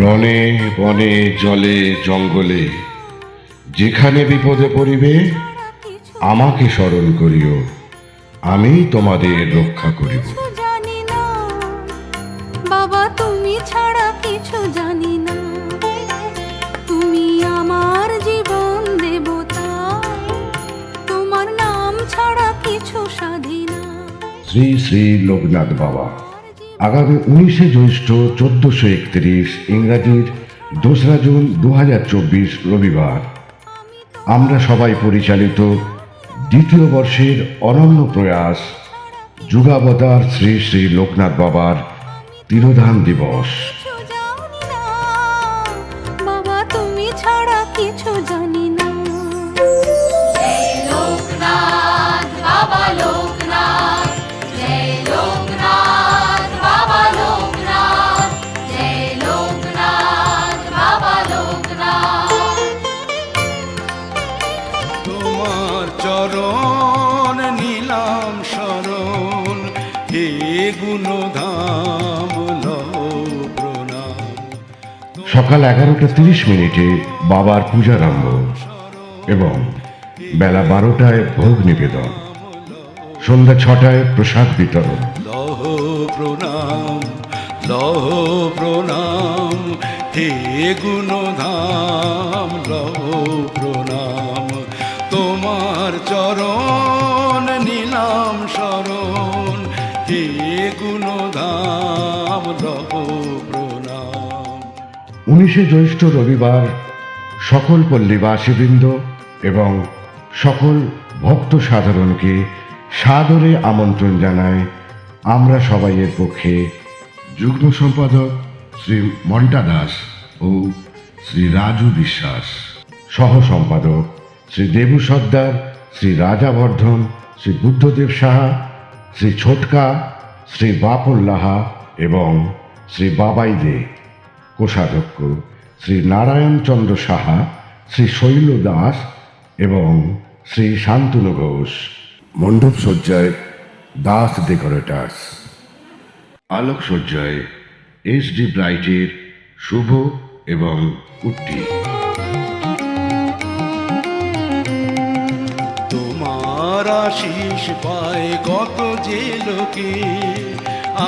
রণে বনে জলে জঙ্গলে যেখানে বিপদে পড়িবে আমাকে স্মরণ করিও, আমি তোমাদের রক্ষা করিব। কিছু জানি না বাবা, তুমি ছাড়া কিছু জানি না। তুমি আমার জীবন দেবতা, তোমার নাম ছাড়া কিছু সাধি না। শ্রী শ্রী লোকনাথ বাবা। আগামী 19শে জ্যৈষ্ঠ 1431 ইংরাজির 2রা জুন 2024 রবিবার আমরা সবাই পরিচালিত দ্বিতীয় বর্ষের অনন্য প্রয়াস যুগাবতার শ্রী শ্রী লোকনাথ বাবার তিরোধান দিবস। কিছু জানি না বাবা, তুমি ছাড়া কিছু জানি না। জয় লোকনাথ বাবা লোকনাথ, জয় লোকনাথ বাবা লোকনাথ, জয় লোকনাথ বাবা লোকনাথ। তোমার চরণ নিলাম শরণ, হে গুণধাম লও প্রণাম। সকাল 11:30 বাবার পূজারম্ভ এবং বেলা 12টায় ভোগ নিবেদন, সন্ধ্যা 6টায় প্রসাদ বিতরণ। লহ প্রণাম, লহ প্রণাম, হে গুণধাম লহ প্রণাম। তোমার চরণ নিলাম শরণ, হে গুণধাম লহ প্রণাম। 19শে জ্যৈষ্ঠ রবিবার সকল পল্লীবাসীবৃন্দ এবং সকল ভক্ত সাধারণকে সাদরে আমন্ত্রণ জানায় আমরা সবাইয়ের পক্ষে যুগ্ম সম্পাদক শ্রী মন্টা দাস ও শ্রী রাজু বিশ্বাস, সহ সম্পাদক শ্রী দেবু সর্দার, শ্রী রাজাবর্ধন, শ্রী বুদ্ধদেব সাহা, শ্রী ছোটকা, শ্রী বাপন লাহা এবং শ্রী বাবাই দে, কোষাধ্যক্ষ শ্রী নারায়ণ চন্দ্র সাহা, শ্রী শৈল দাস এবং শ্রী শান্তনু ঘোষ। মণ্ডপ সজ্জায় দাস ডেকোরেটার্স। আলোকসজ্জায় SD ব্রাইটের শুভ এবং কুট্টি। তোমার আশিস পায় কত যে লোকে,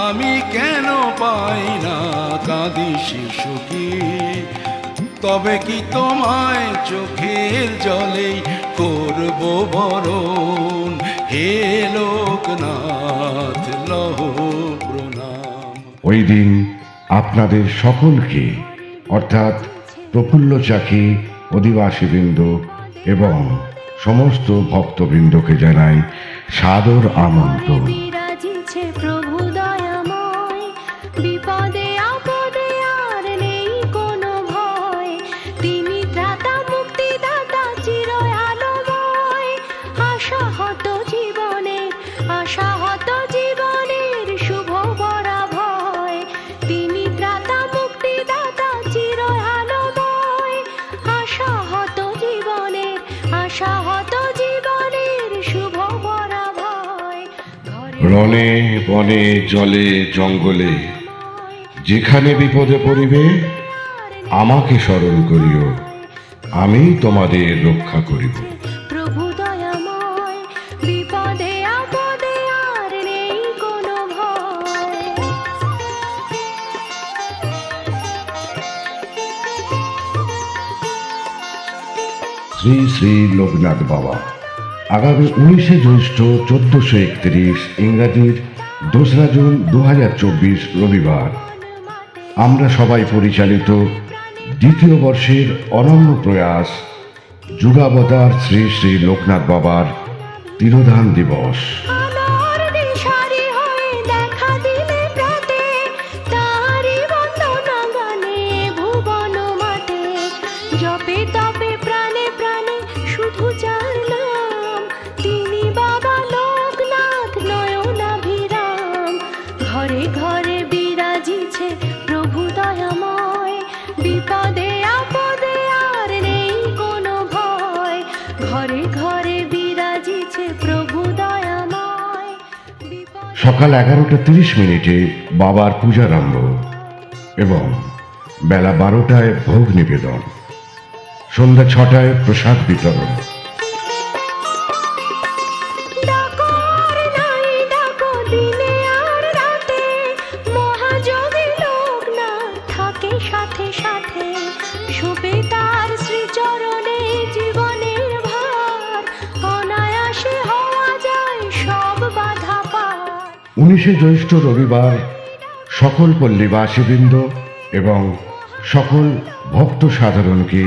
আমি কেন পাই না কাঁদি শিশুকে। তবে কি তোমায় চোখের জলে করব বরণ, হে লোকনাথ লহ প্রণাম। ওই দিন আপনাদের সকলকে অর্থাৎ প্রফুল্ল চাকি, অধিবাসীবৃন্দ এবং সমস্ত ভক্তবৃন্দকে জানাই সাদর আমন্ত্রণ। বিরাজিছে প্রভু দয়াময়, বিপদে আপদে আর নেই কোনো ভয়। তিনি ত্রাতা মুক্তিদাতা চির আলোময়, আশাহত জীবনের শুভ বরাভয়। তিনি ত্রাতা মুক্তিদাতা চির আলোময়, আশাহত জীবনের শুভ বরাভয়। রণে বনে জলে জঙ্গলে যেখানে বিপদে পড়িবে আমাকে স্মরণ করিও, আমি তোমাদের রক্ষা করিব। প্রভু দয়াময়, বিপদে আপদে আর নেই কোনো ভয়। শ্রী শ্রী লোকনাথ বাবা। আগামী 19শে জ্যৈষ্ঠ 1431 ইংরাজির 2রা জুন 2024 রবিবার আমরা সবাই পরিচালিত দ্বিতীয় বর্ষের অনন্য প্রয়াস যুগাবতার শ্রী শ্রী লোকনাথ বাবার তিরোধান দিবস। আলোর দিশারি হয়ে দেখা দিলে প্রাতে, তারি বন্দনা গানে ভুবন মাতে। জপে তপে প্রাণে প্রাণে শুধু যার নাম, তিনি বাবা লোকনাথ নয়নাভিরাম। ঘরে ঘরে বিরাজিছে প্রভু দয়াময়, বিপদে আপদে আর নেই কোনো ভয়। ঘরে ঘরে বিরাজিছে প্রভু দয়াময়, সকাল 11:30 বাবার পূজারম্ভ এবং বেলা 12টায় ভোগ নিবেদন, সন্ধ্যা 6টায় প্রসাদ বিতরণ। ডাকো আর নাই ডাকো দিনে আর রাতে, মহাযোগী লোকনাথ থাকে সাথে সাথে, শোভে তার শ্রীচরণে জীবনের ভার, অনায়াসে হওয়া যায় সব বাধা পার। 19শে জ্যৈষ্ঠ রবিবার সকল পল্লীবাসীবৃন্দ এবং সকল ভক্ত সাধারণকে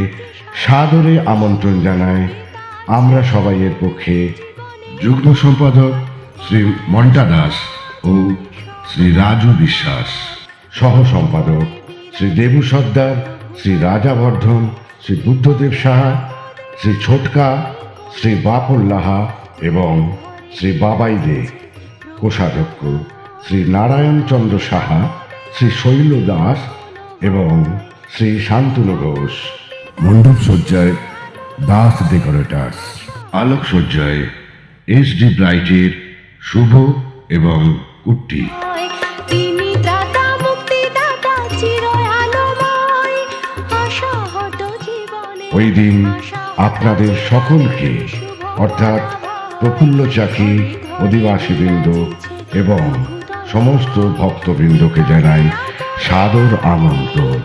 সাদরে আমন্ত্রণ জানায় আমরা সবাইয়ের পক্ষে যুগ্ম সম্পাদক শ্রী মন্টা দাস ও শ্রী রাজু বিশ্বাস, সহ সম্পাদক শ্রী দেবু সর্দার, শ্রী রাজাবর্ধন, শ্রী বুদ্ধদেব সাহা, শ্রী ছোটকা, শ্রী বাপন লাহা এবং শ্রী বাবাই দে, কোষাধ্যক্ষ শ্রী নারায়ণ চন্দ্র সাহা, শ্রী শৈল দাস এবং শ্রী শান্তনু ঘোষ। মণ্ডপ সজ্জায় দাস ডেকোরেটার্স, আলোক সজ্জায় SD ব্রাইটের শুভ এবং কুট্টি। তিনি দাতা মুক্তিদাতা চির আলোময়, আশাহত জীবনে ওই দিন আপনাদের সকলকে অর্থাৎ প্রফুল্ল চাকি, অধিবাসীবৃন্দ এবং সমস্ত ভক্তবৃন্দকে জানাই সাদর আমন্ত্রণ।